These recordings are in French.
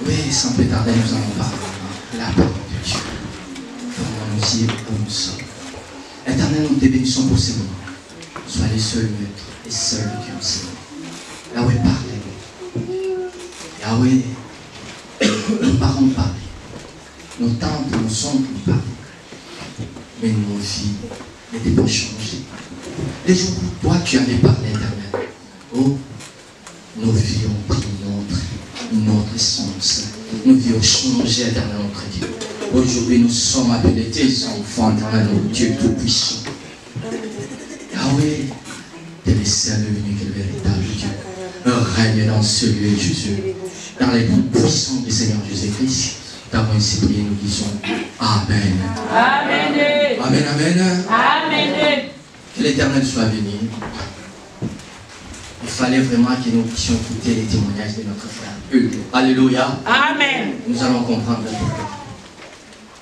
Oui, sans plus tarder, nous allons parler de la parole de Dieu. Comment nous y où nous sommes. Éternel, nous te bénissons pour ces moments. Sois les seuls maîtres et seuls qui ont ces moments. Yahweh, parlez. Yahweh, nos parents parlent. Nos tantes, nos oncles nous parlent. Mais nos vies n'étaient pas changées. Les jours où toi tu avais parlé, éternel. Oh, nos vies ont pris notre essence. Nos vies ont changé, éternel, notre Dieu. Aujourd'hui, nous sommes appelés tes enfants, éternel, notre Dieu tout-puissant. Yahweh, tu es le seul unique et le véritable Dieu. Règne dans ce lieu, Jésus. Dans les noms puissants du Seigneur Jésus-Christ. T'avons ainsi prié, nous disons Amen. Amen. Amen, amen. Amen. Que l'Éternel soit béni. Il fallait vraiment que nous puissions écouter les témoignages de notre frère Hugues. Alléluia. Amen. Nous allons comprendre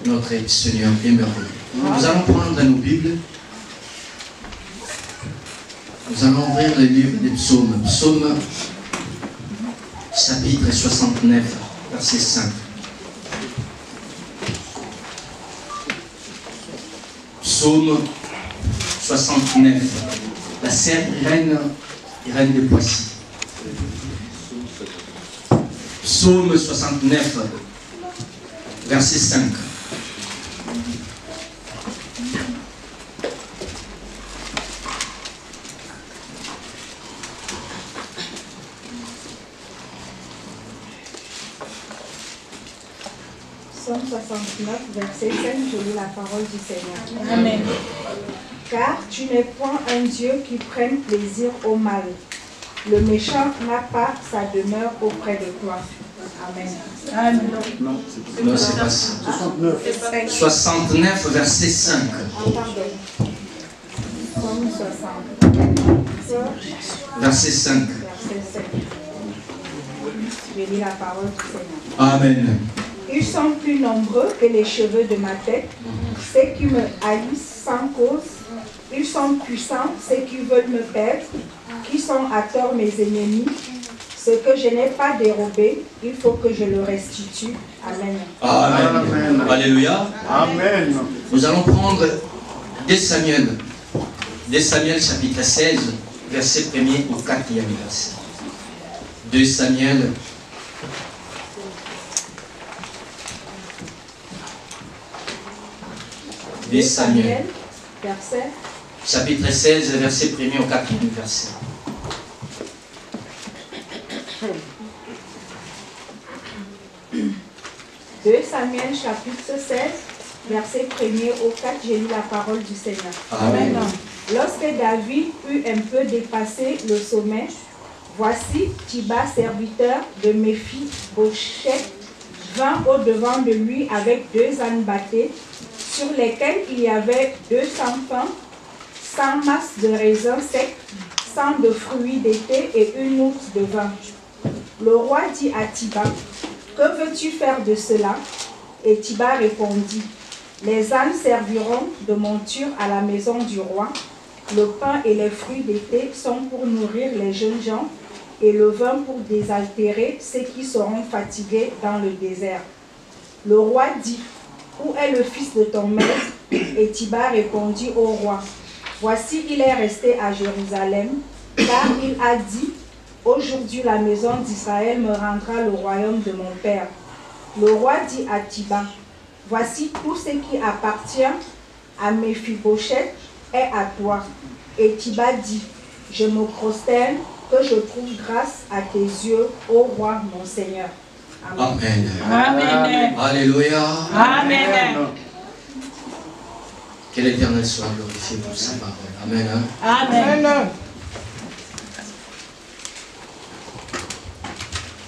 notre Seigneur est merveilleux. Nous allons prendre nos Bibles. Nous allons ouvrir le livre des psaumes. Psaume chapitre 69, verset 5. Psaume 69. La sœur Irène de Poissy. Psaume 69, verset 5. Psaume 69, verset 5, je lis la parole du Seigneur. Amen. Car tu n'es point un Dieu qui prenne plaisir au mal. Le méchant n'a pas sa demeure auprès de toi. Amen. Amen. Non, c'est pas ça. 69. 69, verset 5. Ah, pardon. Psaume 60. Verset 5. Verset 5. Je lis la parole du Seigneur. Amen. Ils sont plus nombreux que les cheveux de ma tête, ceux qui me haïssent sans cause. Ils sont puissants, ceux qui veulent me perdre, qui sont à tort mes ennemis. Ce que je n'ai pas dérobé, il faut que je le restitue. Amen. Amen. Amen. Alléluia. Amen. Nous allons prendre 2 Samuel. 2 Samuel chapitre 16, verset 1er au 4e verset. 2 Samuel. Deux Samuel, verset. chapitre 16, verset 1er au 4e verset. Deux Samuel, chapitre 16, verset 1er au 4, j'ai lu la parole du Seigneur. Amen. Maintenant, lorsque David eut un peu dépassé le sommet, voici Thiba, serviteur de Méphi-Bosheth, vint au-devant de lui avec 2 ânes bâtés, sur lesquels il y avait 200 pains, 100 masses de raisins secs, 100 de fruits d'été et une outre de vin. Le roi dit à Thiba, « Que veux-tu faire de cela ?» Et Thiba répondit, « Les ânes serviront de monture à la maison du roi. Le pain et les fruits d'été sont pour nourrir les jeunes gens, et le vin pour désaltérer ceux qui seront fatigués dans le désert. » Le roi dit, « Où est le fils de ton maître ?» Et Thiba répondit au roi, « Voici, il est resté à Jérusalem, car il a dit, « Aujourd'hui la maison d'Israël me rendra le royaume de mon père. » Le roi dit à Thiba, « Voici tout ce qui appartient à Méphi-Bosheth est à toi. » Et Thiba dit, « Je me prosterne, que je trouve grâce à tes yeux, ô roi mon Seigneur. » Amen. Amen. Amen. Alléluia. Amen. Que l'Éternel soit glorifié pour sa parole. Amen. Amen.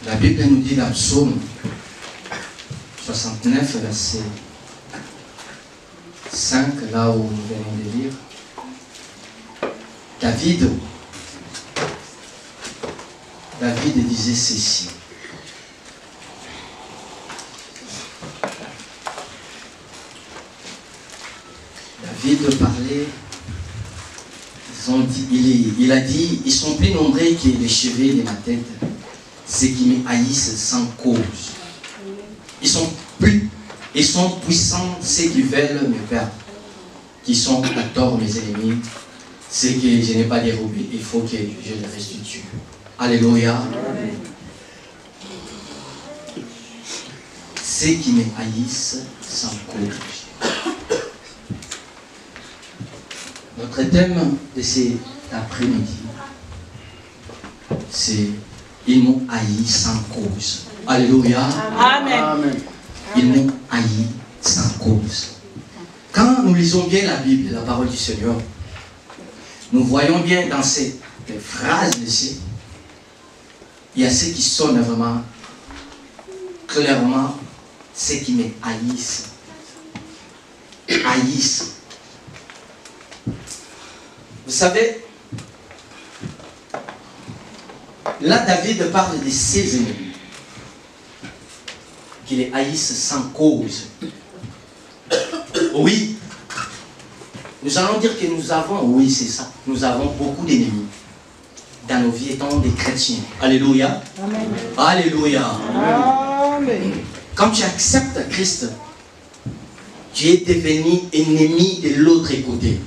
La Bible nous dit dans Psaume 69, verset 5, là où nous venons de lire, David disait ceci. David parlait, il a dit, ils sont plus nombreux que les cheveux de ma tête, ceux qui me haïssent sans cause. Ils sont puissants, ceux qui veulent me perdre. Qui sont à tort mes ennemis. C'est que je n'ai pas dérobé. Il faut que je les restitue. Alléluia. Amen. Ceux qui me haïssent sans cause. Notre thème de cet après-midi, c'est ils m'ont haï sans cause. Alléluia. Amen. Ils m'ont haï sans cause. Quand nous lisons bien la Bible, la parole du Seigneur, nous voyons bien dans ces phrases ici, il y a ceux qui sonnent vraiment clairement, ceux qui me haïssent. Haïssent. Vous savez, là David parle de ses ennemis, qui les haïssent sans cause. Oui, nous allons dire que nous avons, oui c'est ça, nous avons beaucoup d'ennemis dans nos vies étant des chrétiens. Alléluia. Amen. Alléluia. Amen. Quand tu acceptes Christ, tu es devenu ennemi de l'autre côté.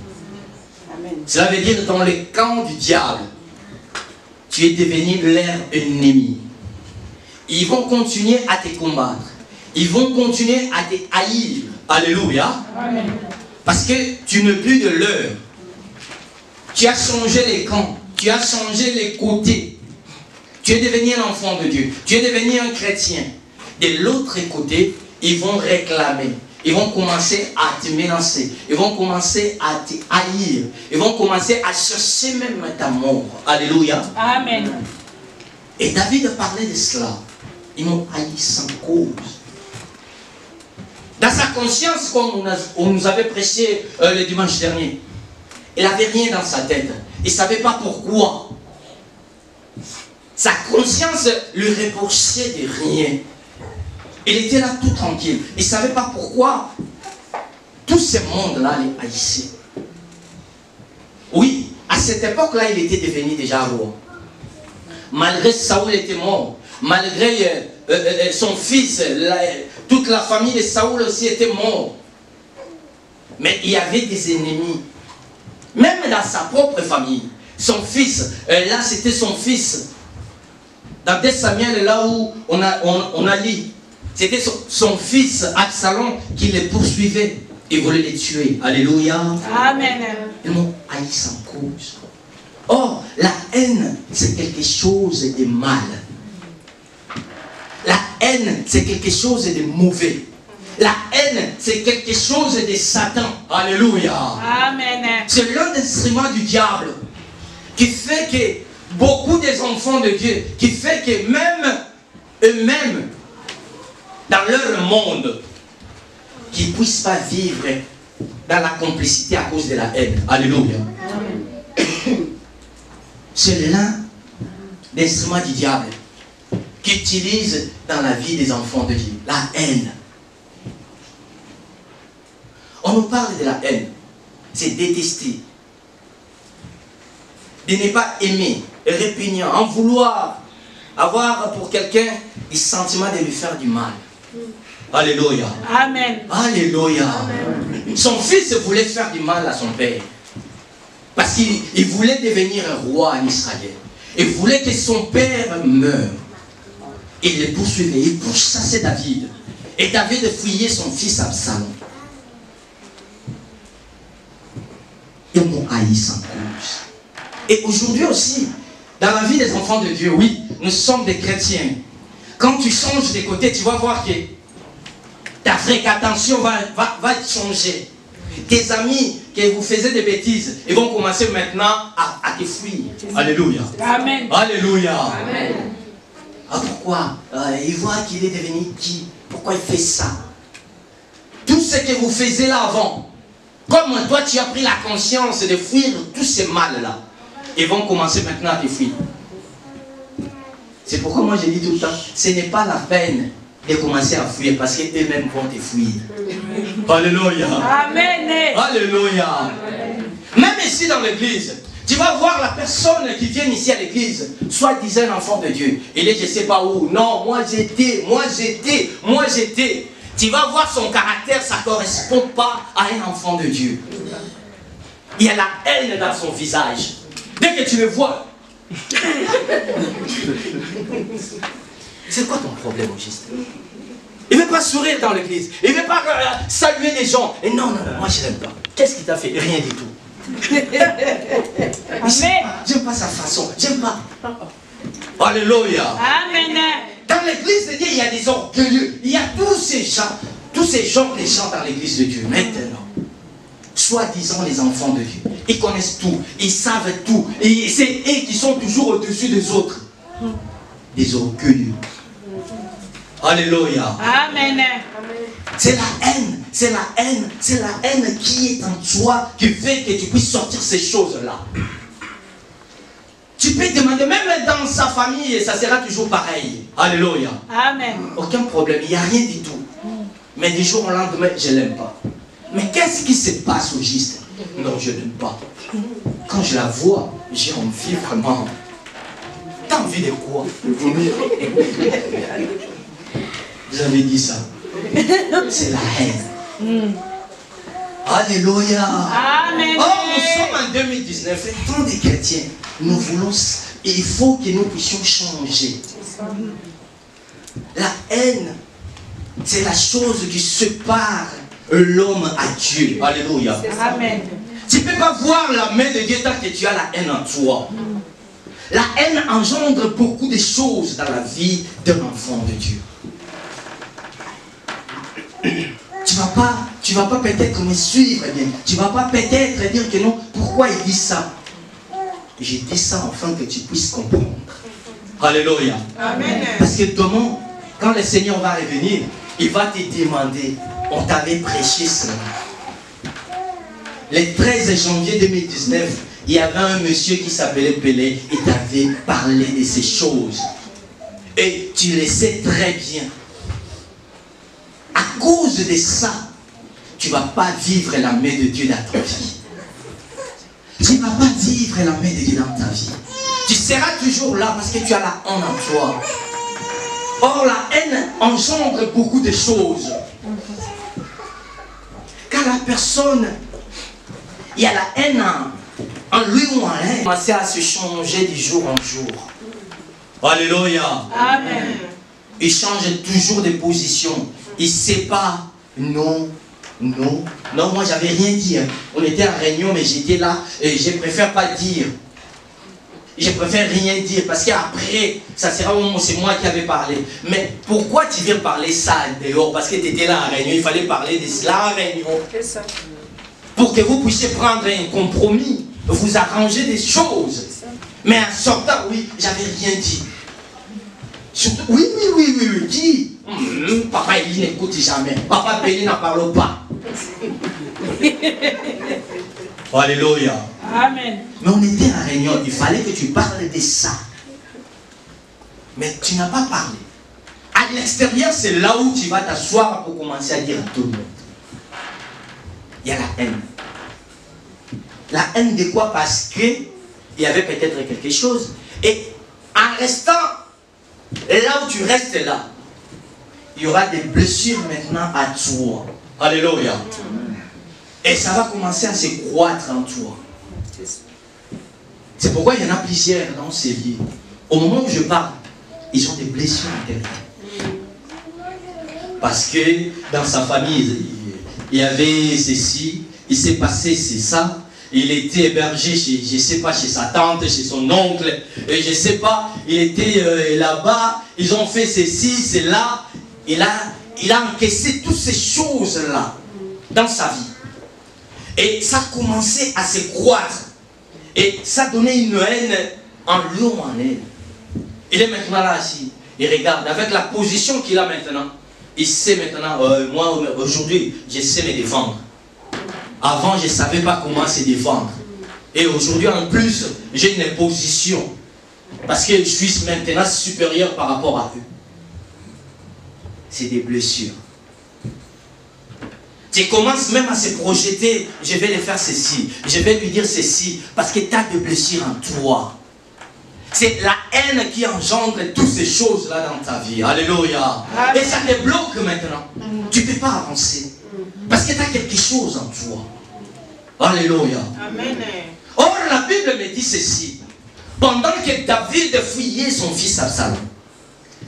Amen. Cela veut dire dans le camp du diable, tu es devenu leur ennemi. Ils vont continuer à te combattre. Ils vont continuer à te haïr. Alléluia. Amen. Parce que tu n'es plus de leur. Tu as changé les camps. Tu as changé les côtés. Tu es devenu un enfant de Dieu. Tu es devenu un chrétien. De l'autre côté, ils vont réclamer. Ils vont commencer à te menacer. Ils vont commencer à te haïr. Ils vont commencer à chercher même ta mort. Alléluia. Amen. Et David parlait de cela. Ils m'ont haï sans cause. Dans sa conscience, comme on nous avait prêché le dimanche dernier, il n'avait rien dans sa tête. Il ne savait pas pourquoi. Sa conscience lui reprochait de rien. Il était là tout tranquille. Il ne savait pas pourquoi tout ce monde-là les haïssait. Oui, à cette époque-là, il était devenu déjà roi. Malgré Saoul était mort, malgré son fils, toute la famille de Saoul aussi était morte. Mais il y avait des ennemis. Même dans sa propre famille. Son fils, là c'était son fils. Dans 2 Samuel, là où on a lu, c'était son fils Absalom qui les poursuivait. Il voulait les tuer. Alléluia. Amen. Ils m'ont haï sans cause. Or, la haine, c'est quelque chose de mal. La haine, c'est quelque chose de mauvais. La haine, c'est quelque chose de Satan. Alléluia. Amen. C'est l'un des instruments du diable qui fait que beaucoup des enfants de Dieu, qui fait que même eux-mêmes, dans leur monde, qu'ils ne puissent pas vivre dans la complicité à cause de la haine. Alléluia. C'est l'un des instruments du diable qui utilise dans la vie des enfants de Dieu. La haine. On nous parle de la haine. C'est détester. De ne pas aimer, répugnant, en vouloir avoir pour quelqu'un le sentiment de lui faire du mal. Alléluia. Amen. Alléluia. Amen. Son fils voulait faire du mal à son père. Parce qu'il voulait devenir un roi en Israël. Il voulait que son père meure. Il le poursuivait, il pourchassait David. Et David fuyait son fils Absalom. Ils m'ont haï sans cause. Et aujourd'hui aussi, dans la vie des enfants de Dieu, oui, nous sommes des chrétiens. Quand tu changes de côté, tu vas voir que ta fréquentation va changer. Tes amis qui vous faisaient des bêtises, ils vont commencer maintenant à te fuir. Alléluia. Amen. Alléluia. Amen. Ah, pourquoi il voit qu'il est devenu qui? Pourquoi il fait ça? Tout ce que vous faisiez là avant, comme toi tu as pris la conscience de fuir tous ces mal-là, ils vont commencer maintenant à te fuir. C'est pourquoi moi je dis tout le temps, ce n'est pas la peine de commencer à fuir parce qu'eux-mêmes vont te fuir. Alléluia. Amen. Alléluia. Même ici dans l'église, Tu vas voir la personne qui vient ici à l'église, soit disant un enfant de Dieu. Il est je ne sais pas où. Non, moi j'étais. Tu vas voir son caractère, ça ne correspond pas à un enfant de Dieu. Il y a la haine dans son visage. Dès que tu le vois. C'est quoi ton problème au juste? Il ne veut pas sourire dans l'église. Il ne veut pas saluer les gens. Et non, moi je l'aime pas. Qu'est-ce qu'il t'a fait? Rien du tout. J'aime pas sa façon. J'aime pas. Alléluia. Amen. Dans l'église de Dieu, il y a des orgueilleux. Il y a tous ces gens de gens dans l'église de Dieu. Maintenant, soi-disant les enfants de Dieu. Ils connaissent tout. Ils savent tout. Et c'est eux qui sont toujours au-dessus des autres. Des orgueilleux. Alléluia. Amen. C'est la haine, c'est la haine, c'est la haine qui est en toi qui fait que tu puisses sortir ces choses-là. Tu peux demander, même dans sa famille, ça sera toujours pareil. Alléluia. Amen. Aucun problème, il n'y a rien du tout. Mais du jour au lendemain, je ne l'aime pas. Mais qu'est-ce qui se passe au juste? Non, je ne l'aime pas. Quand je la vois, j'ai envie vraiment. T'as envie de quoi? J'avais dit ça. C'est la haine. Alléluia. Amen. Oh, nous sommes en 2019. Tant des chrétiens, nous voulons. Il faut que nous puissions changer. La haine, c'est la chose qui sépare l'homme à Dieu. Alléluia. Amen. Tu ne peux pas voir la main de Dieu tant que tu as la haine en toi. La haine engendre beaucoup de choses dans la vie d'un enfant de Dieu. Tu vas pas peut-être me suivre bien. Tu vas pas peut-être dire que non. Pourquoi il dit ça? J'ai dit ça afin que tu puisses comprendre. Alléluia. Amen. Parce que demain, quand le Seigneur va revenir, il va te demander, on t'avait prêché cela. Le 13 janvier 2019, il y avait un monsieur qui s'appelait Pelé et t'avait parlé de ces choses. Et tu le sais très bien. À cause de ça, tu ne vas pas vivre la main de Dieu dans ta vie. Tu ne vas pas vivre la main de Dieu dans ta vie. Tu seras toujours là parce que tu as la haine en toi. Or, la haine engendre beaucoup de choses. Car la personne, il y a la haine en lui ou en elle. Il commence à se changer de jour en jour. Alléluia. Amen. Il change toujours de position. Il ne sait pas. Non, moi j'avais rien dit. On était en réunion, mais j'étais là et je préfère pas dire. Je préfère rien dire parce qu'après, ça sera au moment où c'est moi qui avais parlé. Mais pourquoi tu viens parler ça dehors? Parce que tu étais là en réunion, il fallait parler de cela en réunion. C'est ça. Pour que vous puissiez prendre un compromis, vous arranger des choses. Mais en sortant, oui, j'avais rien dit. Surtout, oui, dis. Papa Eli n'écoute jamais. Papa Pelé n'en parle pas. Alléluia. Amen. Mais on était en réunion, il fallait que tu parles de ça. Mais tu n'as pas parlé. À l'extérieur, c'est là où tu vas t'asseoir pour commencer à dire à tout le monde. Il y a la haine. La haine de quoi? Parce qu'il y avait peut-être quelque chose. Et en restant là où tu restes là, il y aura des blessures maintenant à toi. Alléluia. Et ça va commencer à se croître en toi. C'est pourquoi il y en a plusieurs dans ces vies. Au moment où je parle, ils ont des blessures intérieures. Parce que dans sa famille, il y avait ceci, il s'est passé c'est ça. Il était hébergé chez, je ne sais pas, chez sa tante, chez son oncle, et je ne sais pas, il était là-bas, ils ont fait ceci, c'est là. Il a encaissé toutes ces choses-là dans sa vie. Et ça a commencé à se croître. Et ça donnait une haine en lui ou en elle. Il est maintenant là assis. Il regarde avec la position qu'il a maintenant. Il sait maintenant, moi aujourd'hui, je sais me défendre. Avant, je ne savais pas comment se défendre. Et aujourd'hui, en plus, j'ai une position. Parce que je suis maintenant supérieur par rapport à eux. C'est des blessures. Tu commences même à se projeter, je vais lui faire ceci, je vais lui dire ceci, parce que tu as des blessures en toi. C'est la haine qui engendre toutes ces choses-là dans ta vie. Alléluia. Amen. Et ça te bloque maintenant. Tu ne peux pas avancer. Parce que tu as quelque chose en toi. Alléluia. Amen. Or, la Bible me dit ceci. Pendant que David fouillait son fils Absalom,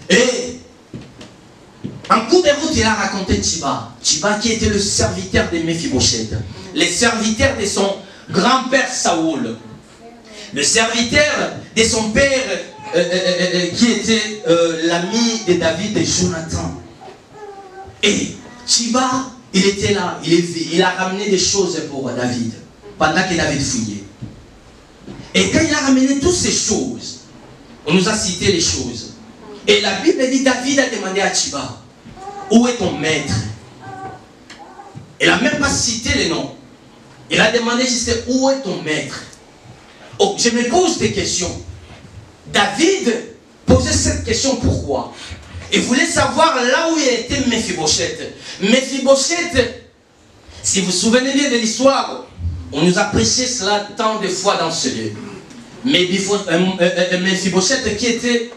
et en cours de route, il a raconté Tchiba. Tchiba qui était le serviteur de Mephibosheth, le serviteur de son grand-père Saoul, le serviteur de son père qui était l'ami de David et Jonathan. Et Tchiba, il était là, il a ramené des choses pour David, pendant que David fouillait. Et quand il a ramené toutes ces choses, on nous a cité les choses. Et la Bible dit, David a demandé à Tchiba, où est ton maître? Il n'a même pas cité les noms. Il a demandé juste, où est ton maître? Oh, je me pose des questions. David posait cette question pourquoi? Il voulait savoir là où il était Mephibosheth. Mephibosheth, si vous vous souvenez bien de l'histoire, on nous a prêché cela tant de fois dans ce lieu. Mephibosheth qui était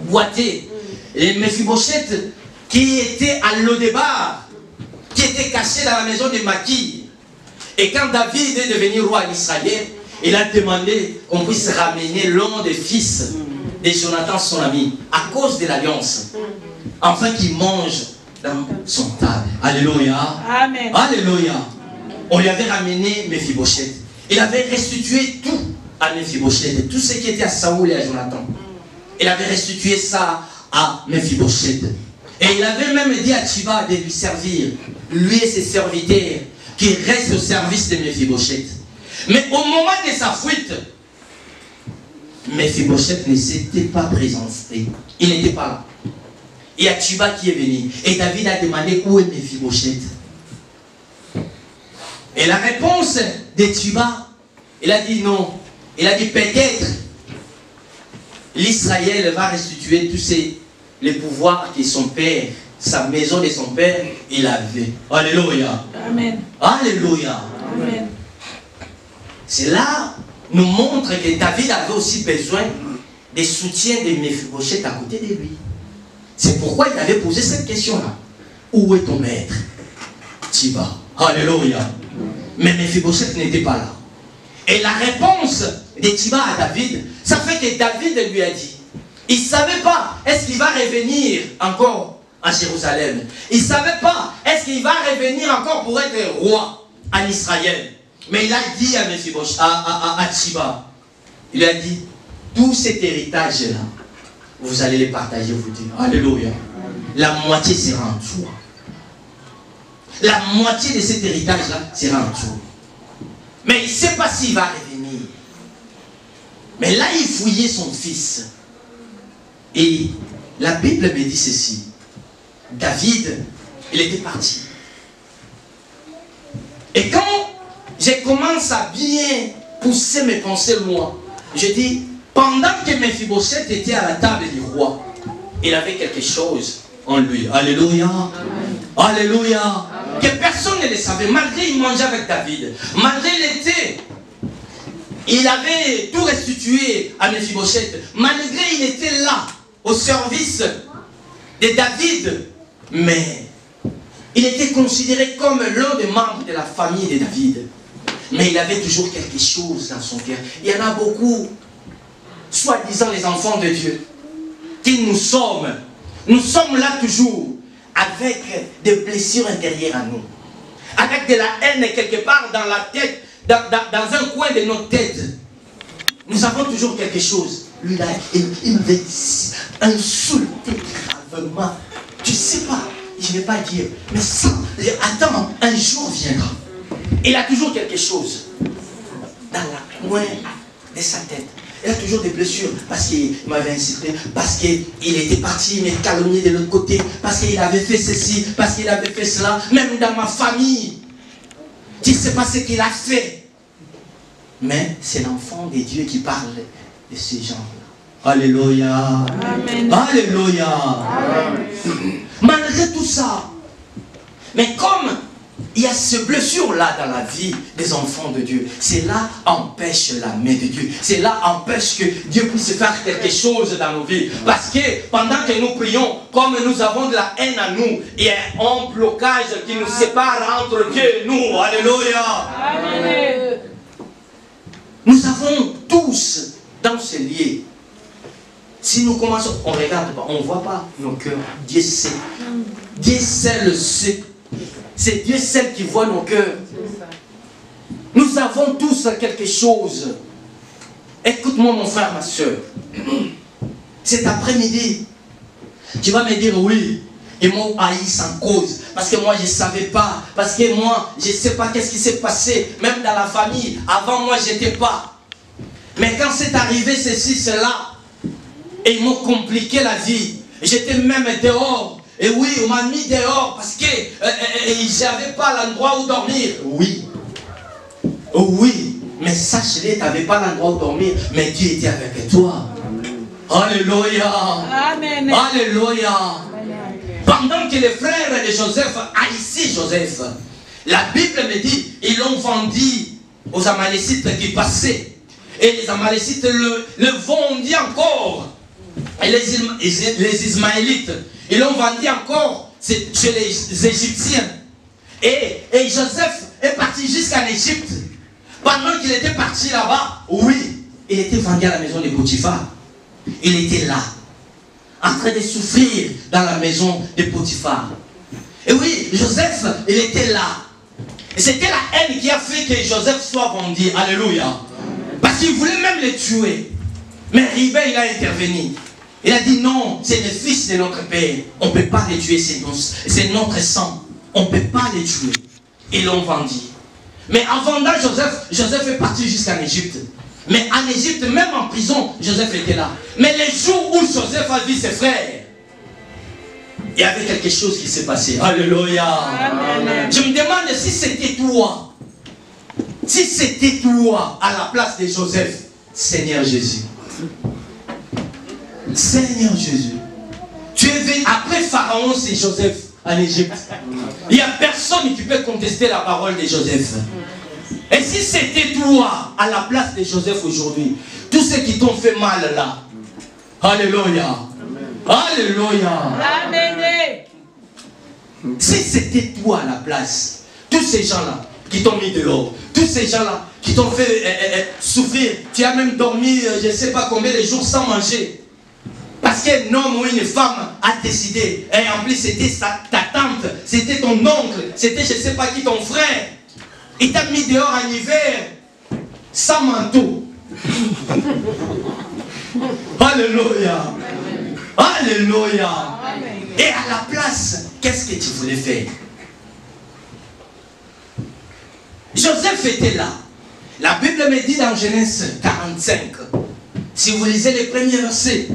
boité. Et Mephibosheth qui était à Lodébar, qui était caché dans la maison de Maki. Et quand David est devenu roi d'Israël, il a demandé qu'on puisse ramener l'un des fils de Jonathan, son ami, à cause de l'alliance, afin qu'il mange dans son table. Alléluia. Amen. Alléluia. On lui avait ramené Mephibosheth. Il avait restitué tout à Mephibosheth, tout ce qui était à Saoul et à Jonathan. Il avait restitué ça à Mephibosheth. Et il avait même dit à Tchiba de lui servir, lui et ses serviteurs, qui restent au service de Mephibosheth. Mais au moment de sa fuite, Mephibosheth ne s'était pas présenté. Il n'était pas là. Il y a Tchiba qui est venu. Et David a demandé où est Mephibosheth. Et la réponse de Tchiba, il a dit non. Il a dit peut-être l'Israël va restituer tous les pouvoirs que son père, sa maison de son père, il avait. Alléluia. Amen. Alléluia. Amen. Cela nous montre que David avait aussi besoin des soutiens de Mephibosheth à côté de lui. C'est pourquoi il avait posé cette question-là. Où est ton maître? Tchiba. Alléluia. Mais Mephibosheth n'était pas là. Et la réponse de Tchiba à David, ça fait que David lui a dit, il ne savait pas, est-ce qu'il va revenir encore à Jérusalem? Il ne savait pas, est-ce qu'il va revenir encore pour être roi en Israël? Mais il a dit à Mephibosheth, à Tchiba, il a dit, tout cet héritage-là, vous allez les partager, vous dire, alléluia. La moitié sera en toi. La moitié de cet héritage-là sera en toi. Mais il ne sait pas s'il va revenir. Mais là, il fouillait son fils. Et la Bible me dit ceci. David, il était parti. Et quand je commence à bien pousser mes pensées loin, je dis, pendant que Mephibosheth était à la table du roi, il avait quelque chose en lui. Alléluia. Amen. Alléluia. Amen. Que personne ne le savait. Malgré il mangeait avec David. Malgré il avait tout restitué à Mephibosheth. Malgré il était là, au service de David. Mais il était considéré comme l'un des membres de la famille de David. Mais il avait toujours quelque chose dans son cœur. Il y en a beaucoup, soi-disant les enfants de Dieu, qui nous sommes là toujours avec des blessures intérieures à nous, avec de la haine quelque part dans la tête, dans un coin de notre tête. Nous avons toujours quelque chose. Lui là, il m'avait insulté gravement. Tu sais pas, je ne vais pas dire, mais ça, attends, un jour viendra. Il a toujours quelque chose dans la coin de sa tête. Il a toujours des blessures parce qu'il m'avait insulté, parce qu'il était parti me calomnier de l'autre côté, parce qu'il avait fait ceci, parce qu'il avait fait cela, même dans ma famille. Tu ne sais pas ce qu'il a fait. Mais c'est l'enfant de Dieu qui parle de ces gens-là. Alléluia. Amen. Alléluia. Amen. Malgré tout ça, mais comme il y a ces blessures-là dans la vie des enfants de Dieu. Cela empêche la main de Dieu. Cela empêche que Dieu puisse faire quelque chose dans nos vies. Parce que pendant que nous prions, comme nous avons de la haine à nous, il y a un blocage qui nous sépare entre Dieu et nous. Alléluia. Amen. Nous avons tous dans ce lieu. Si nous commençons, on ne regarde pas, on ne voit pas nos cœurs. Dieu sait. Dieu sait le sait. C'est Dieu seul qui voit nos cœurs. Nous avons tous quelque chose. Écoute-moi mon frère, ma soeur. Cet après-midi, tu vas me dire oui, ils m'ont haï sans cause. Parce que moi, je ne savais pas. Parce que moi, je ne sais pas qu'est-ce qui s'est passé. Même dans la famille, avant moi, je n'étais pas. Mais quand c'est arrivé ceci, cela, et ils m'ont compliqué la vie. J'étais même dehors. Et oui, on m'a mis dehors parce que j'avais pas l'endroit où dormir. Oui. Oui. Mais sache-le, tu n'avais pas l'endroit où dormir. Mais Dieu était avec toi. Alléluia. Amen. Alléluia. Pendant que les frères de Joseph haïssaient Joseph, la Bible me dit, ils l'ont vendu aux Amalécites qui passaient. Et les Amalécites le vendaient encore. Et les Ismaélites, ils l'ont vendu encore chez les Égyptiens. Et Joseph est parti jusqu'en Égypte. Pendant qu'il était parti là-bas, oui, il était vendu à la maison de Potiphar. Il était là, en train de souffrir dans la maison de Potiphar. Et oui, Joseph, il était là. Et c'était la haine qui a fait que Joseph soit vendu. Alléluia. Parce qu'il voulait même les tuer. Mais Ribin, il a intervenu. Il a dit non, c'est les fils de notre père. On ne peut pas les tuer, c'est notre sang. On ne peut pas les tuer. Ils l'ont vendu. Mais en vendant Joseph est parti jusqu'en Égypte. Mais en Égypte, même en prison, Joseph était là. Mais les jours où Joseph a vu ses frères, il y avait quelque chose qui s'est passé. Alléluia. Amen. Je me demande si c'était toi. Si c'était toi à la place de Joseph, Seigneur Jésus. Seigneur Jésus. Tu es venu après Pharaon, c'est Joseph en Égypte. Il n'y a personne qui peut contester la parole de Joseph. Et si c'était toi à la place de Joseph aujourd'hui, tous ceux qui t'ont fait mal là, alléluia. Alléluia. Amen. Si c'était toi à la place, tous ces gens-là qui t'ont mis dehors, tous ces gens-là qui t'ont fait souffrir, tu as même dormi je ne sais pas combien de jours sans manger. Parce qu'un homme ou une femme a décidé, et en plus c'était ta tante, c'était ton oncle, c'était je ne sais pas qui, ton frère. Il t'a mis dehors en hiver, sans manteau. Alléluia. Alléluia. Et à la place, qu'est-ce que tu voulais faire? Joseph était là. La Bible me dit dans Genèse 45, si vous lisez les premiers versets,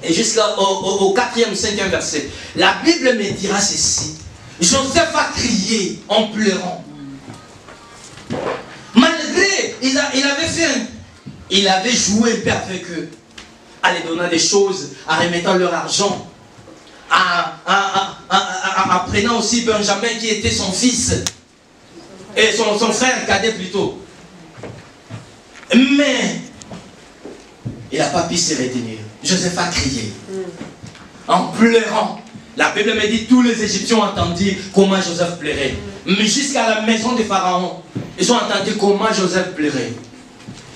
et jusqu'au 4e, 5e verset, la Bible me dira ceci. Joseph a crié en pleurant. Malgré, il avait joué un peu avec eux, en les donnant des choses, en remettant leur argent, en prenant aussi Benjamin qui était son fils, et son frère cadet plutôt. Mais, il n'a pas pu se retenir. Joseph a crié, en pleurant. La Bible me dit, tous les Égyptiens ont entendu comment Joseph pleurait. Mais jusqu'à la maison de Pharaon, ils ont entendu comment Joseph pleurait.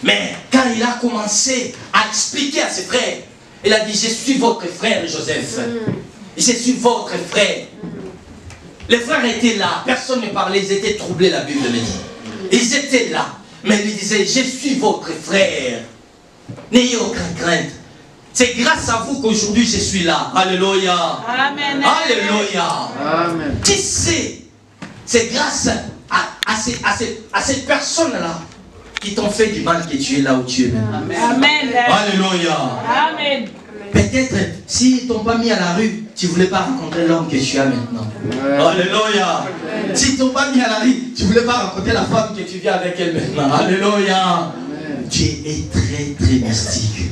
Mais quand il a commencé à expliquer à ses frères, il a dit, je suis votre frère Joseph. Je suis votre frère. Les frères étaient là, personne ne parlait, ils étaient troublés, la Bible me dit. Ils étaient là, mais ils disaient, je suis votre frère. N'ayez aucune crainte. C'est grâce à vous qu'aujourd'hui je suis là. Alléluia. Amen. Alléluia. Amen. Qui sait, c'est grâce à ces personnes-là qui t'ont fait du mal que tu es là où tu es maintenant. Amen. Alléluia. Amen. Peut-être, s'ils ne t'ont pas mis à la rue, tu ne voulais pas rencontrer l'homme que tu as maintenant. Alléluia. S'ils ne t'ont pas mis à la rue, tu ne voulais pas rencontrer la femme que tu vis avec elle maintenant. Alléluia. Dieu est très très mystique.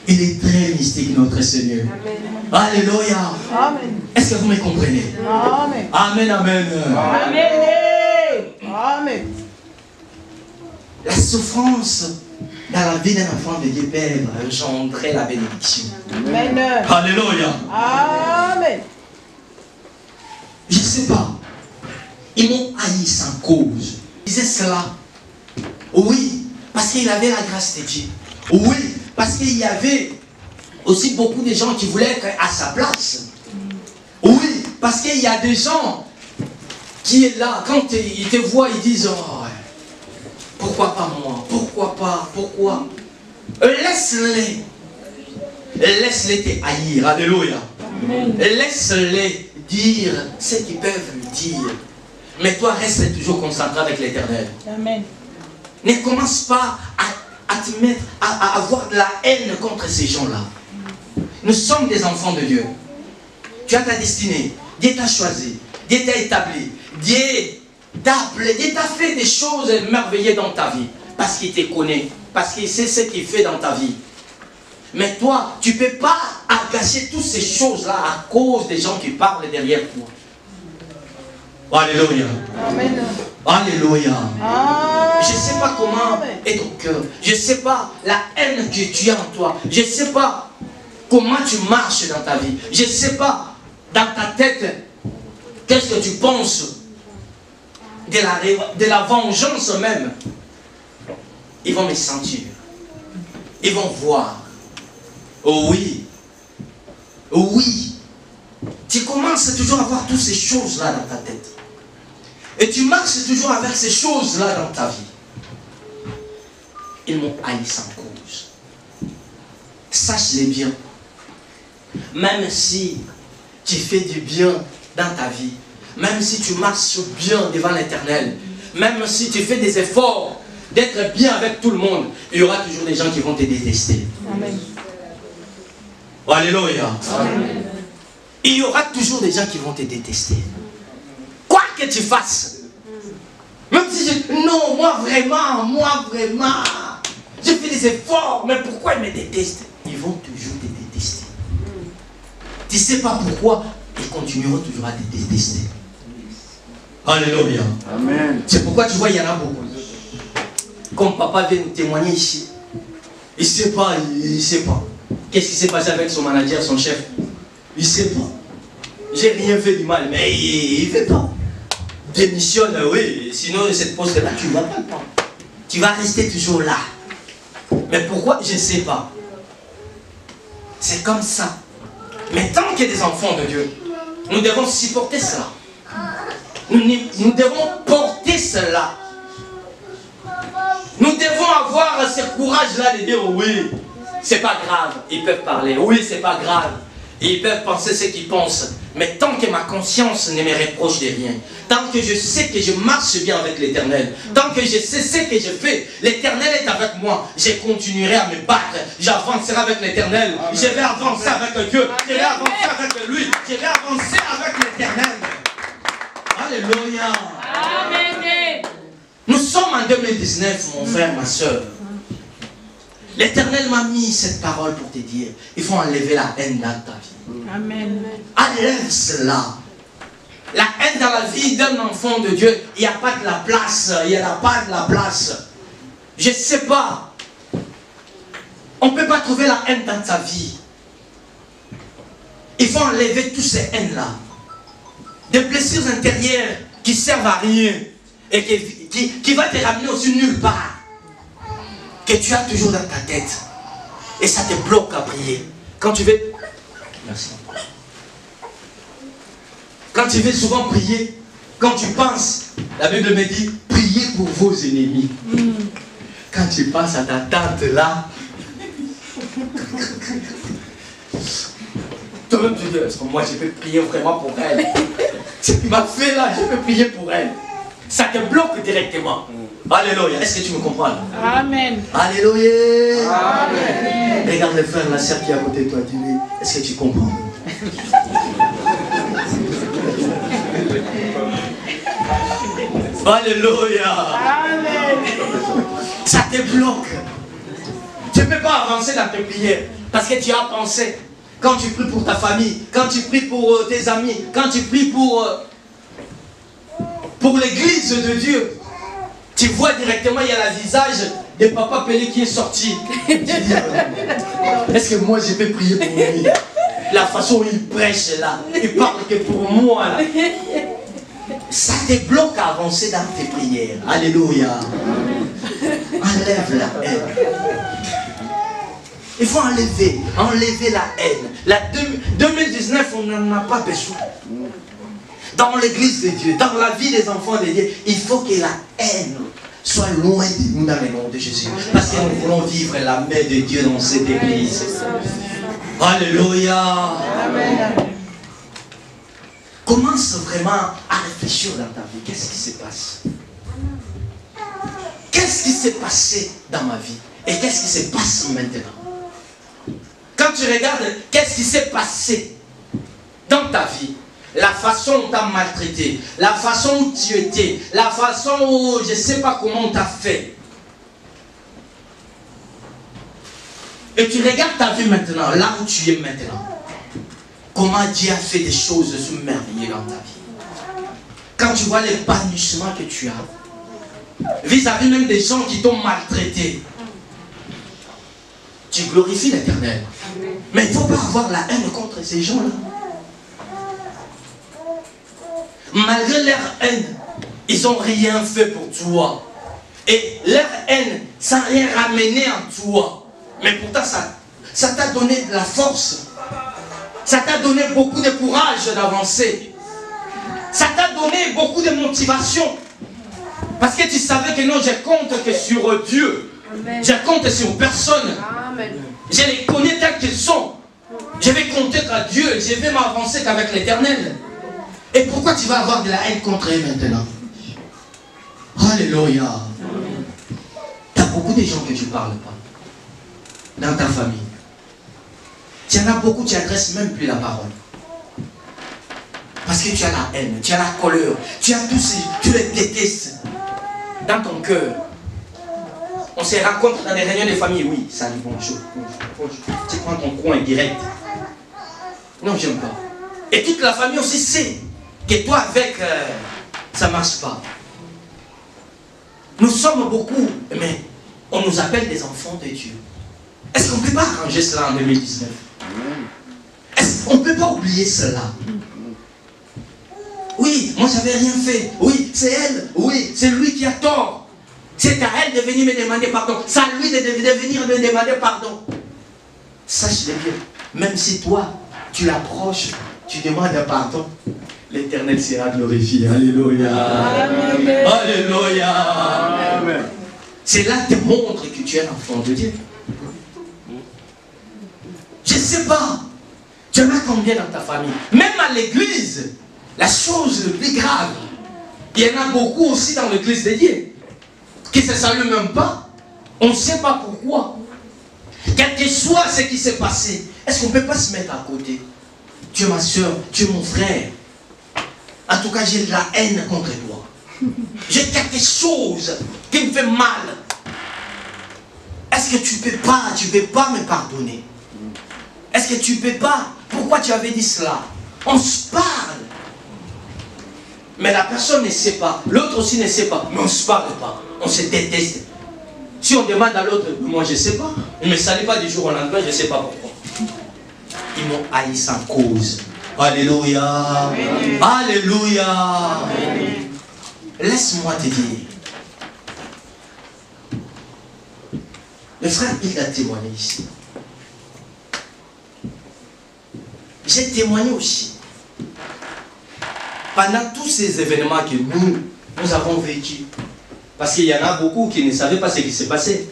Il est très mystique, notre Seigneur. Amen. Alléluia. Amen. Est-ce que vous me comprenez? Amen. Amen, amen. Amen. Amen. La souffrance dans la vie d'un enfant de Dieu peut engendrer la bénédiction. Amen. Alléluia. Amen. Je ne sais pas. Ils m'ont haï sans cause. Ils disaient cela. Oui, parce qu'il avait la grâce de Dieu. Oui, parce qu'il y avait aussi beaucoup de gens qui voulaient être à sa place. Oui, parce qu'il y a des gens qui est là, quand ils te voient, ils disent oh, pourquoi pas moi? Pourquoi pas? Pourquoi? Laisse-les. Laisse-les te haïr. Alléluia. Laisse-les dire ce qu'ils peuvent dire. Mais toi, reste toujours concentré avec l'Éternel. Amen. Ne commence pas à te mettre, à avoir de la haine contre ces gens-là. Nous sommes des enfants de Dieu. Tu as ta destinée. Dieu t'a choisi. Dieu t'a établi. Dieu t'a appelé. Dieu t'a fait des choses merveilleuses dans ta vie. Parce qu'il te connaît. Parce qu'il sait ce qu'il fait dans ta vie. Mais toi, tu ne peux pas gâcher toutes ces choses-là à cause des gens qui parlent derrière toi. Alléluia. Amen. Alléluia. Amen. Je ne sais pas comment est ton cœur. Je ne sais pas la haine que tu as en toi. Je ne sais pas comment tu marches dans ta vie. Je ne sais pas dans ta tête qu'est-ce que tu penses de la vengeance même. Ils vont me sentir. Ils vont voir. Oh oui. Oh oui. Tu commences toujours à voir toutes ces choses-là dans ta tête. Et tu marches toujours avec ces choses-là dans ta vie. Ils m'ont haï sans cause. Sache-les bien. Même si tu fais du bien dans ta vie, même si tu marches bien devant l'Éternel, même si tu fais des efforts d'être bien avec tout le monde, il y aura toujours des gens qui vont te détester. Amen. Alléluia. Amen. Il y aura toujours des gens qui vont te détester. Quoi que tu fasses. Même si non, moi vraiment, je fais des efforts, mais pourquoi ils me détestent? Ils vont toujours te détester. Tu ne sais pas pourquoi, ils continueront toujours à te détester. Alléluia. Amen. C'est pourquoi tu vois, il y en a beaucoup. Comme papa vient nous témoigner ici, il ne sait pas, il ne sait pas. Qu'est-ce qui s'est passé avec son manager, son chef? Il ne sait pas. J'ai rien fait du mal, mais il ne fait pas. Démissionne, oui, sinon cette poste-là, tu ne vas pas prendre. Tu vas rester toujours là. Mais pourquoi? Je ne sais pas. C'est comme ça. Mais tant qu'il y a des enfants de Dieu, nous devons supporter cela. Nous devons porter cela. Nous devons avoir ce courage-là de dire oui, c'est pas grave, ils peuvent parler. Oui, c'est pas grave. Ils peuvent penser ce qu'ils pensent. Mais tant que ma conscience ne me reproche de rien, tant que je sais que je marche bien avec l'Éternel, tant que je sais ce que je fais, l'Éternel est avec moi, je continuerai à me battre, j'avancerai avec l'Éternel, je vais avancer avec Dieu, je vais avancer avec lui, je vais avancer avec l'Éternel. Alléluia. Amen. Nous sommes en 2019, mon frère, ma soeur. L'Éternel m'a mis cette parole pour te dire, il faut enlever la haine dans ta vie. Amen. Enlève cela. La haine dans la vie d'un enfant de Dieu, il n'y a pas de la place. Il n'y a pas de la place. Je ne sais pas. On ne peut pas trouver la haine dans ta vie. Il faut enlever toutes ces haines-là. Des blessures intérieures qui ne servent à rien et qui vont te ramener aussi nulle part. Que tu as toujours dans ta tête. Et ça te bloque à prier. Quand tu veux... Merci. Quand tu veux souvent prier, quand tu penses, la Bible me dit, priez pour vos ennemis. Quand tu penses à ta tante là, toi-même tu dis, est-ce que moi je peux prier vraiment pour elle? Ce qu'il m'a fait là, je peux prier pour elle. Ça te bloque directement. Alléluia. Est-ce que tu me comprends? Amen. Alléluia. Amen. Regarde le frère, la sœur qui est à côté de toi. Dis-lui, est-ce que tu comprends? Alléluia. Amen. Ça te bloque. Tu ne peux pas avancer dans tes prières parce que tu as pensé. quand tu pries pour ta famille, quand tu pries pour tes amis, quand tu pries pour l'église de Dieu, tu vois directement, il y a le visage de Papa Pelé qui est sorti. Tu dis, est-ce que moi je vais prier pour lui? La façon où il prêche là, il parle que pour moi là. Ça te bloque à avancer dans tes prières. Alléluia. Enlève la haine. Il faut enlever la haine. La 2019, on n'en a pas besoin. Dans l'église de Dieu, dans la vie des enfants de Dieu, il faut que la haine soit loin de nous dans le nom de Jésus. Parce que nous voulons vivre la main de Dieu dans cette église. Alléluia. Amen. Commence vraiment à réfléchir dans ta vie. Qu'est-ce qui se passe? Qu'est-ce qui s'est passé dans ma vie? Et qu'est-ce qui se passe maintenant? Quand tu regardes, qu'est-ce qui s'est passé dans ta vie? La façon où on t'a maltraité, la façon où tu étais, la façon où je ne sais pas comment on t'a fait. Et tu regardes ta vie maintenant, là où tu es maintenant. Comment Dieu a fait des choses merveilleuses dans ta vie. Quand tu vois l'épanouissement que tu as, vis-à-vis même des gens qui t'ont maltraité, tu glorifies l'Éternel. Mais il ne faut pas avoir la haine contre ces gens-là. Malgré leur haine, ils n'ont rien fait pour toi. Et leur haine, ça n'a rien ramené en toi. Mais pourtant, ça t'a donné de la force. Ça t'a donné beaucoup de courage d'avancer. Ça t'a donné beaucoup de motivation. Parce que tu savais que non, je compte que sur Dieu. Amen. Je compte sur personne. Amen. Je les connais tels qu'ils sont. Je vais compter à Dieu. Je vais m'avancer qu'avec l'Éternel. Et pourquoi tu vas avoir de la haine contre eux maintenant? Alléluia. Tu as beaucoup de gens que tu ne parles pas. Dans ta famille. Tu en as beaucoup, tu n'adresses même plus la parole. Parce que tu as la haine, tu as la colère, tu as tous ces, tu les détestes. Dans ton cœur. On se rencontre dans des réunions de famille. Oui, salut, bonjour. Tu prends ton coin direct. Non, j'aime pas. Et toute la famille aussi sait que toi avec, ça ne marche pas. Nous sommes beaucoup, mais on nous appelle des enfants de Dieu. Est-ce qu'on ne peut pas arranger cela en 2019? Est-ce qu'on ne peut pas oublier cela? Oui, moi j'avais rien fait. Oui, c'est elle. Oui, c'est lui qui a tort. C'est à elle de venir me demander pardon. C'est à lui de venir me demander pardon. Sache-le bien. Même si toi, tu l'approches, tu demandes pardon, l'Éternel sera glorifié. Alléluia. Amen. Alléluia. Amen. Cela te montre que tu es un enfant de Dieu. Je ne sais pas. Tu en as combien dans ta famille? Même à l'église, la chose la plus grave, il y en a beaucoup aussi dans l'église de Dieu qui ne se saluent même pas. On ne sait pas pourquoi. Quel que soit ce qui s'est passé, est-ce qu'on ne peut pas se mettre à côté? Tu es ma soeur, tu es mon frère. En tout cas, j'ai de la haine contre toi. J'ai quelque chose qui me fait mal. Est-ce que tu ne peux pas me pardonner? Est-ce que tu ne peux pas? Pourquoi tu avais dit cela? On se parle. Mais la personne ne sait pas. L'autre aussi ne sait pas. Mais on ne se parle pas. On se déteste. Si on demande à l'autre, moi je ne sais pas. Il ne me salue pas du jour au lendemain, je ne sais pas pourquoi. Ils m'ont haï sans cause. Alléluia. Amen. Alléluia. Amen. Laisse-moi te dire. Le frère, il a témoigné ici. J'ai témoigné aussi. Pendant tous ces événements que nous avons vécus. Parce qu'il y en a beaucoup qui ne savaient pas ce qui s'est passé.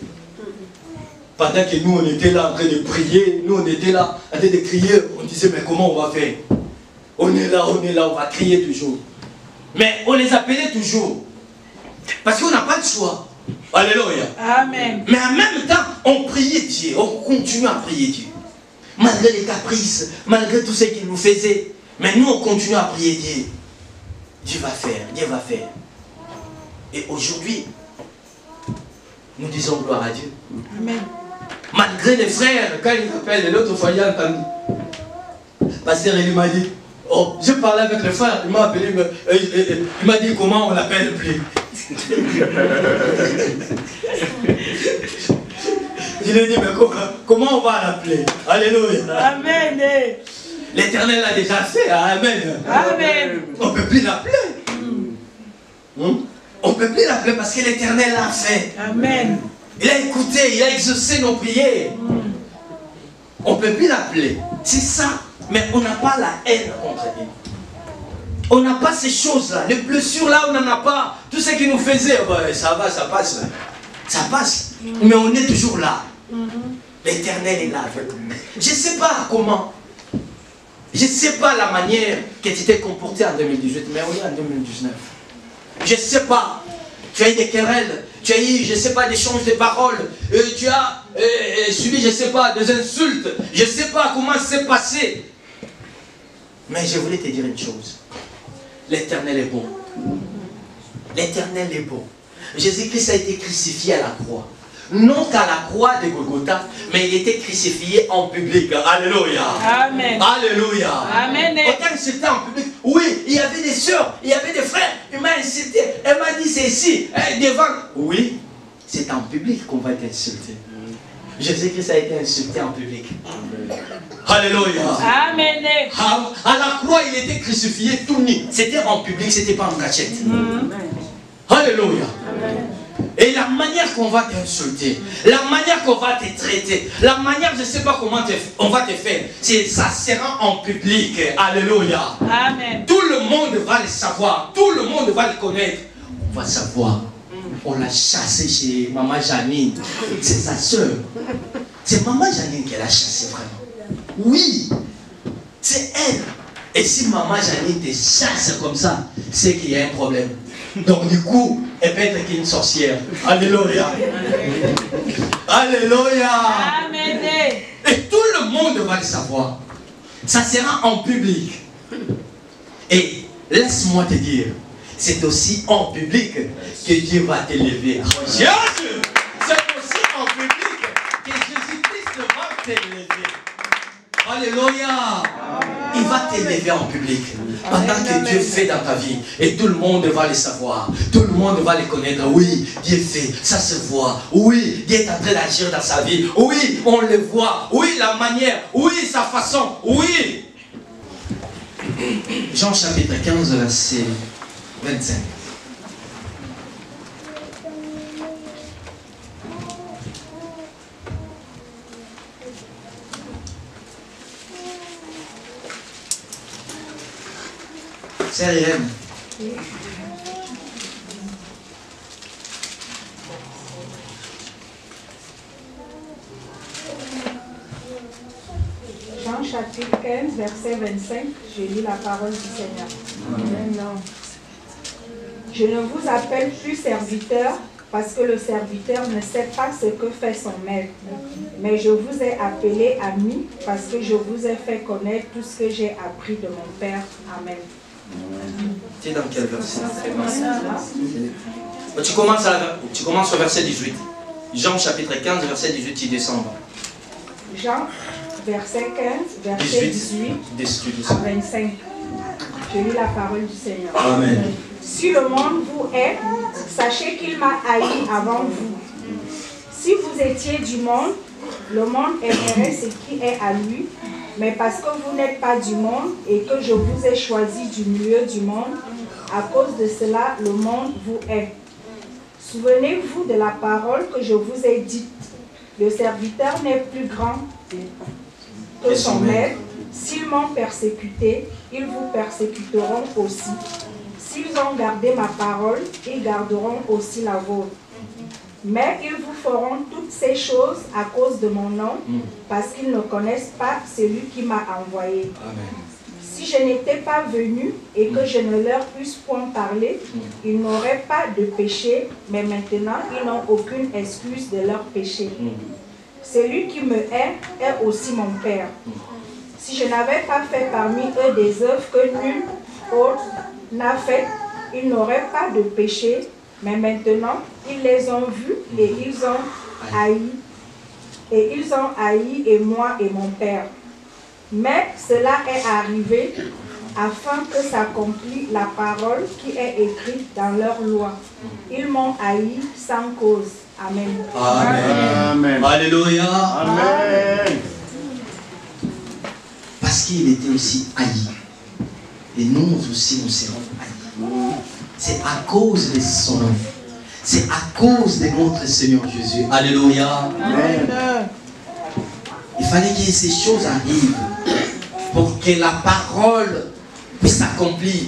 Pendant que nous, on était là en train de prier, nous, on était là en train de crier, on disait, mais comment on va faire? On est là, on va crier toujours. Mais on les appelait toujours. Parce qu'on n'a pas de choix. Alléluia. Amen. Mais en même temps, on priait Dieu, on continue à prier Dieu. Malgré les caprices, malgré tout ce qu'il nous faisait. Mais nous, on continue à prier Dieu. Dieu va faire, Dieu va faire. Et aujourd'hui, nous disons gloire à Dieu. Amen. Malgré les frères, quand ils appellent l'autre fois, il a entendu. Pasteur, il m'a dit, oh, je parlais avec le frère, il m'a appelé, il m'a dit comment on l'appelle plus. Je lui ai dit, mais comment on va l'appeler? Alléluia. Amen. L'Éternel a déjà fait. Amen. Amen. On ne peut plus l'appeler. On ne peut plus l'appeler parce que l'Éternel l'a fait. Amen. Il a écouté, il a exaucé nos prières. On ne peut plus l'appeler. C'est ça. Mais on n'a pas la haine contre lui. On n'a pas ces choses-là. Les blessures là, on n'en a pas. Tout ce qui nous faisait, ben, ça va, ça passe. Ça passe. Mais on est toujours là. L'Éternel est là avec nous. Je ne sais pas comment. Je ne sais pas la manière que tu t'es comporté en 2018, mais on est en 2019. Je ne sais pas. Tu as eu des querelles, tu as eu, je ne sais pas, des échanges de paroles, tu as subi, je ne sais pas, des insultes. Je ne sais pas comment c'est passé. Mais je voulais te dire une chose. L'Éternel est bon. L'Éternel est bon. Jésus-Christ a été crucifié à la croix. Non qu'à la croix de Golgotha, mais il était crucifié en public. Alléluia. Amen. Alléluia. Amen. Autant insulté en public. Oui, il y avait des soeurs, il y avait des frères. Il m'a insulté. Elle m'a dit c'est ici, devant. Oui, c'est en public qu'on va être insulté. Jésus-Christ a été insulté en public. Alléluia. Amen. À la croix, il était crucifié tout nu. C'était en public, c'était pas en cachette. Alléluia. Et la manière qu'on va t'insulter, la manière qu'on va te traiter, la manière, je ne sais pas comment on va te faire, ça sera en public. Alléluia. Amen. Tout le monde va le savoir, tout le monde va le connaître. On va savoir. On l'a chassé chez Maman Janine. C'est sa soeur. C'est Maman Janine qui l'a chassé vraiment. Oui, c'est elle. Et si Maman Janine te chasse comme ça, c'est qu'il y a un problème. Donc du coup, elle peut être qu'une sorcière. Alléluia. Alléluia. Amen. Et tout le monde va le savoir. Ça sera en public. Et laisse-moi te dire, c'est aussi en public que Dieu va t'élever. Jésus, c'est aussi en public que Jésus-Christ va t'élever. Alléluia. Il va t'élever en public. Pendant que Dieu fait dans ta vie. Et tout le monde va le savoir. Tout le monde va le connaître. Oui, Dieu fait. Ça se voit. Oui, Dieu est en train d'agir dans sa vie. Oui, on le voit. Oui, la manière. Oui, sa façon. Oui. Jean chapitre 15, verset 25. C'est réel. Jean chapitre 15, verset 25, je lis la parole du Seigneur. Amen. Je ne vous appelle plus serviteur, parce que le serviteur ne sait pas ce que fait son maître. Mais je vous ai appelé ami, parce que je vous ai fait connaître tout ce que j'ai appris de mon Père. Amen. Tu es dans quel verset? Tu commences au verset 18. Jean chapitre 15, verset 18, tu descends. Jean, verset 15, verset 18 à 25. Je lis la parole du Seigneur. Amen. Si le monde vous hait, sachez qu'il m'a haï avant vous. Si vous étiez du monde, le monde aimerait ce qui est à lui, mais parce que vous n'êtes pas du monde et que je vous ai choisi du milieu du monde, à cause de cela, le monde vous hait. Souvenez-vous de la parole que je vous ai dite. Le serviteur n'est plus grand que son maître. S'ils m'ont persécuté, ils vous persécuteront aussi. S'ils ont gardé ma parole, ils garderont aussi la vôtre. Mais ils vous feront toutes ces choses à cause de mon nom, parce qu'ils ne connaissent pas celui qui m'a envoyé. Amen. Si je n'étais pas venu et que je ne leur eusse point parlé, ils n'auraient pas de péché, mais maintenant ils n'ont aucune excuse de leur péché. Celui qui me hait est aussi mon Père. Si je n'avais pas fait parmi eux des œuvres que nul autre n'a faites, ils n'auraient pas de péché, mais maintenant ils les ont vus et ils ont haï. Et ils ont haï et moi et mon Père. Mais cela est arrivé afin que s'accomplisse la parole qui est écrite dans leur loi. Ils m'ont haï sans cause. Amen. Amen. Amen. Alléluia. Amen. Parce qu'il était aussi haï. Et nous aussi, nous serons haïs. C'est à cause de son nom. C'est à cause de notre Seigneur Jésus. Alléluia. Amen. Il fallait que ces choses arrivent pour que la parole puisse s'accomplir.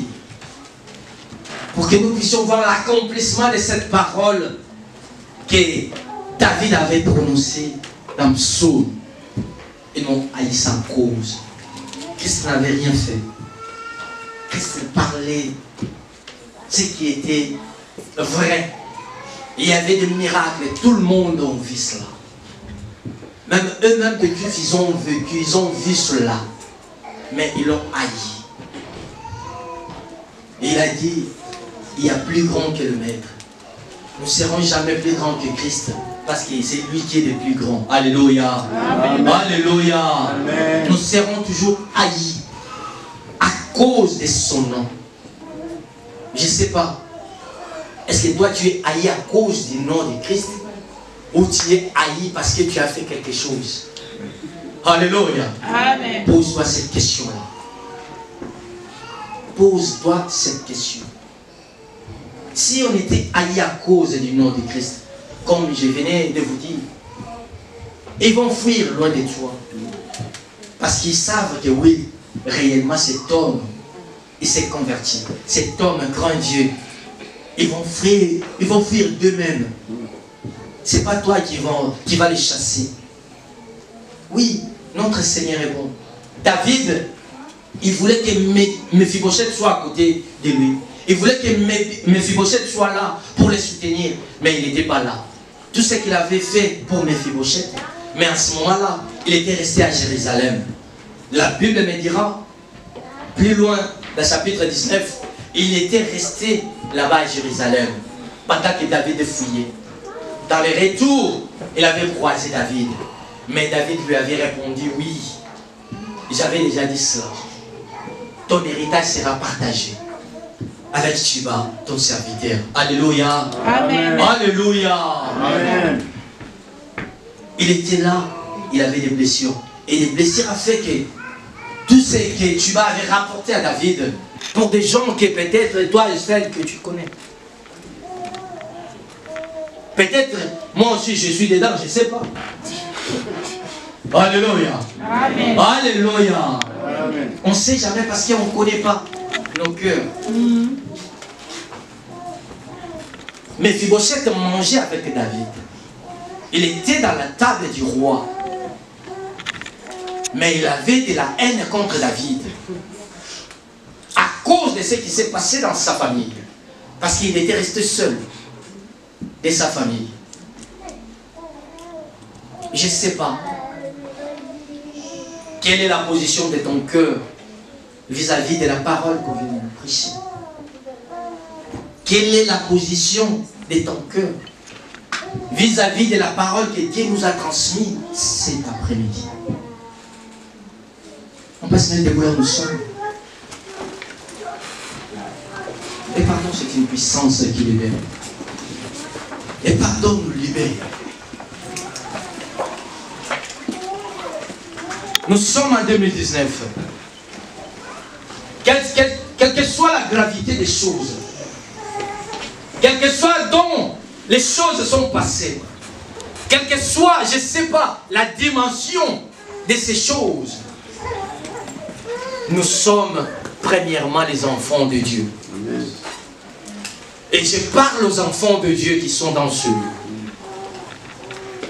Pour que nous puissions voir l'accomplissement de cette parole que David avait prononcée dans le psaume. Ils m'ont haï sans cause. Christ n'avait rien fait. Christ parlait ce qui était vrai. Il y avait des miracles et tout le monde a vu cela. Même eux-mêmes de Christ, ils ont vécu, ils ont vu cela. Mais ils l'ont haï. Et il a dit, il y a plus grand que le Maître. Nous ne serons jamais plus grands que Christ. Parce que c'est lui qui est le plus grand. Alléluia. Amen. Alléluia. Amen. Nous serons toujours haïs à cause de son nom. Je ne sais pas. Est-ce que toi tu es haï à cause du nom de Christ? Ou tu es haï parce que tu as fait quelque chose? Alléluia. Amen. Pose-toi cette question-là. Pose-toi cette question. Si on était haï à cause du nom de Christ, comme je venais de vous dire, ils vont fuir loin de toi. Parce qu'ils savent que oui, réellement cet homme, il s'est converti. Cet homme, un grand Dieu, ils vont fuir d'eux-mêmes. Ce n'est pas toi qui va les chasser. Oui, notre Seigneur est bon. David, il voulait que Mephibosheth soit à côté de lui. Il voulait que Mephibosheth soit là pour les soutenir. Mais il n'était pas là. Tout ce qu'il avait fait pour Mephibosheth, mais à ce moment-là, il était resté à Jérusalem. La Bible me dira, plus loin, dans le chapitre 19, il était resté là-bas à Jérusalem, pendant que David fouillait. Dans le retour, il avait croisé David. Mais David lui avait répondu, oui, j'avais déjà dit cela. Ton héritage sera partagé avec Chiba, ton serviteur. Alléluia. Amen. Alléluia. Amen. Il était là, il avait des blessures. Et les blessures a fait que tout ce que Chiba avait rapporté à David, pour des gens que peut-être toi et celles que tu connais. Peut-être moi aussi je suis dedans, je ne sais pas. Alléluia. Amen. Alléluia. Amen. On ne sait jamais parce qu'on ne connaît pas nos cœurs. Mephibosheth mangeait avec David. Il était dans la table du roi. Mais il avait de la haine contre David. À cause de ce qui s'est passé dans sa famille. Parce qu'il était resté seul de sa famille. Je ne sais pas. Quelle est la position de ton cœur vis-à-vis de la parole qu'on vient de prêcher? Quelle est la position de ton cœur vis-à-vis de la parole que Dieu nous a transmise cet après-midi? On peut se mettre debout là où nous sommes. Et pardon, c'est une puissance qui libère. Et pardon nous libère. Nous sommes en 2019. Quelle que soit la gravité des choses, quel que soit dont les choses sont passées, quelle que soit, je ne sais pas, la dimension de ces choses, nous sommes premièrement les enfants de Dieu. Et je parle aux enfants de Dieu qui sont dans ce lieu.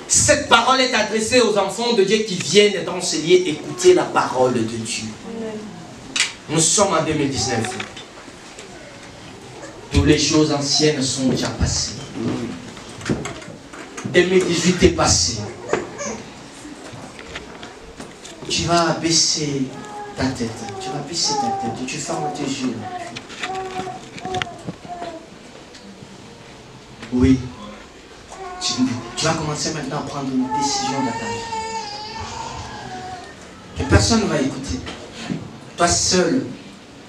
Cette parole est adressée aux enfants de Dieu qui viennent dans ce lieu écouter la parole de Dieu. Nous sommes en 2019. Toutes les choses anciennes sont déjà passées. 2018 est passé. Tu vas baisser ta tête. Tu vas baisser ta tête. Tu fermes tes yeux. Oui. Tu vas commencer maintenant à prendre une décision dans ta vie. personne ne va écouter. Toi seul,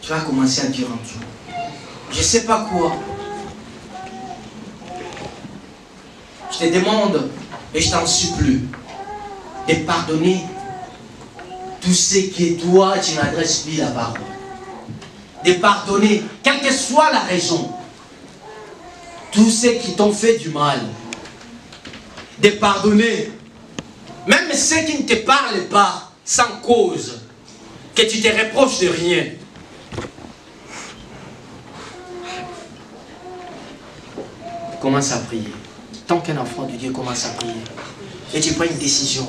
tu vas commencer à dire en tout. Je ne sais pas quoi. Je te demande et je t'en supplie de pardonner tout ce qui est toi, tu n'adresses plus la parole. De pardonner, quelle que soit la raison, tous ceux qui t'ont fait du mal. De pardonner, même ceux qui ne te parlent pas sans cause, que tu te reproches de rien. Commence à prier. Tant qu'un enfant de Dieu commence à prier, et tu prends une décision.